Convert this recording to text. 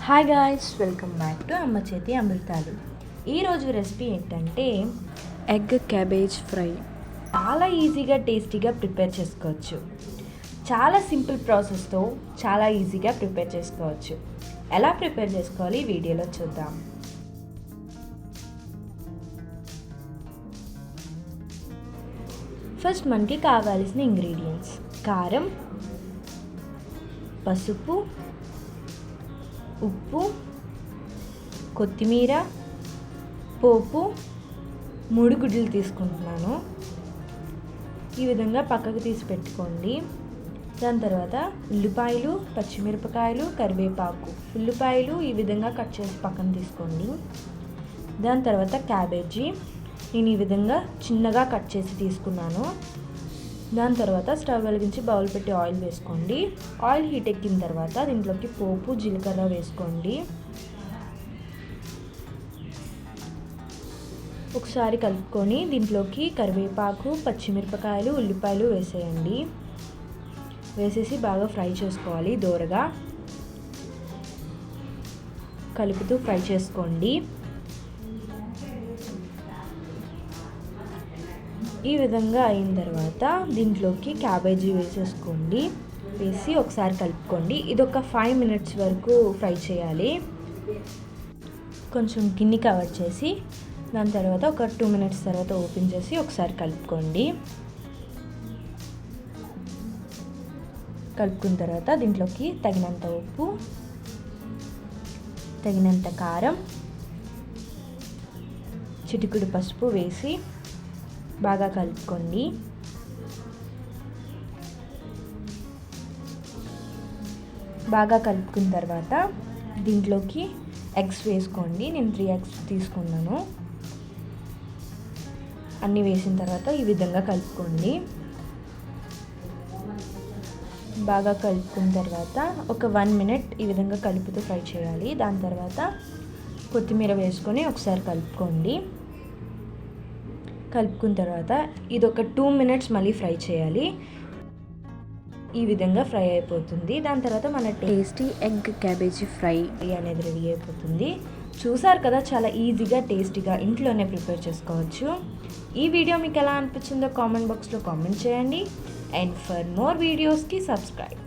Hi guys, welcome back to అమ్మ చేతి అమృతాలు. ఈరోజు రెసిపీ ఏంటంటే ఎగ్ క్యాబేజ్ ఫ్రై. చాలా ఈజీగా టేస్టీగా ప్రిపేర్ చేసుకోవచ్చు. చాలా సింపుల్ ప్రాసెస్తో చాలా ఈజీగా ప్రిపేర్ చేసుకోవచ్చు. ఎలా ప్రిపేర్ చేసుకోవాలి వీడియోలో చూద్దాం. ఫస్ట్ మనకి కావాల్సిన ఇంగ్రీడియంట్స్: కారం, పసుపు, ఉప్పు, కొత్తిమీర, పోపు, 3 గుడ్లు తీసుకుంటున్నాను. ఈ విధంగా పక్కకు తీసి పెట్టుకోండి. దాని తర్వాత ఉల్లిపాయలు, పచ్చిమిరపకాయలు, కరివేపాకు, ఉల్లిపాయలు ఈ విధంగా కట్ చేసి పక్కన తీసుకోండి. దాని తర్వాత క్యాబేజీ నేను ఈ విధంగా చిన్నగా కట్ చేసి తీసుకున్నాను. దాని తర్వాత స్టవ్ వెలిగించి బౌల్ పెట్టి ఆయిల్ వేసుకోండి. ఆయిల్ హీట్ ఎక్కిన తర్వాత దీంట్లోకి పోపు, జీలకర్ర వేసుకోండి. ఒకసారి కలుపుకొని దీంట్లోకి కరివేపాకు, పచ్చిమిరపకాయలు, ఉల్లిపాయలు వేసేయండి. వేసేసి బాగా ఫ్రై చేసుకోవాలి. దోరగా కలుపుతూ ఫ్రై చేసుకోండి. ఈ విధంగా అయిన తర్వాత దీంట్లోకి క్యాబేజీ వేసేసుకోండి. వేసి ఒకసారి కలుపుకోండి. ఇది ఒక 5 minutes వరకు ఫ్రై చేయాలి. కొంచెం గిన్నె కవర్ చేసి దాని తర్వాత ఒక 2 minutes తర్వాత ఓపెన్ చేసి ఒకసారి కలుపుకోండి. కలుపుకున్న తర్వాత దీంట్లోకి తగినంత ఉప్పు, తగినంత కారం, చిటికెడు పసుపు వేసి బాగా కలుపుకోండి. బాగా కలుపుకున్న తర్వాత దీంట్లోకి ఎగ్స్ వేసుకోండి. నేను 3 eggs తీసుకున్నాను. అన్నీ వేసిన తర్వాత ఈ విధంగా కలుపుకోండి. బాగా కలుపుకున్న తర్వాత ఒక 1 minute ఈ విధంగా కలుపుతూ ఫ్రై చేయాలి. దాని తర్వాత కొత్తిమీర వేసుకొని ఒకసారి కలుపుకోండి. కలుపుకున్న తర్వాత ఇది ఒక 2 minutes మళ్ళీ ఫ్రై చేయాలి. ఈ విధంగా ఫ్రై అయిపోతుంది. దాని తర్వాత మన టేస్టీ ఎగ్ క్యాబేజీ ఫ్రై అనేది రెడీ అయిపోతుంది. చూసారు కదా, చాలా ఈజీగా టేస్టీగా ఇంట్లోనే ప్రిపేర్ చేసుకోవచ్చు. ఈ వీడియో మీకు ఎలా అనిపించిందో కామెంట్ బాక్స్లో కామెంట్ చేయండి. అండ్ ఫర్ మోర్ వీడియోస్కి సబ్స్క్రైబ్.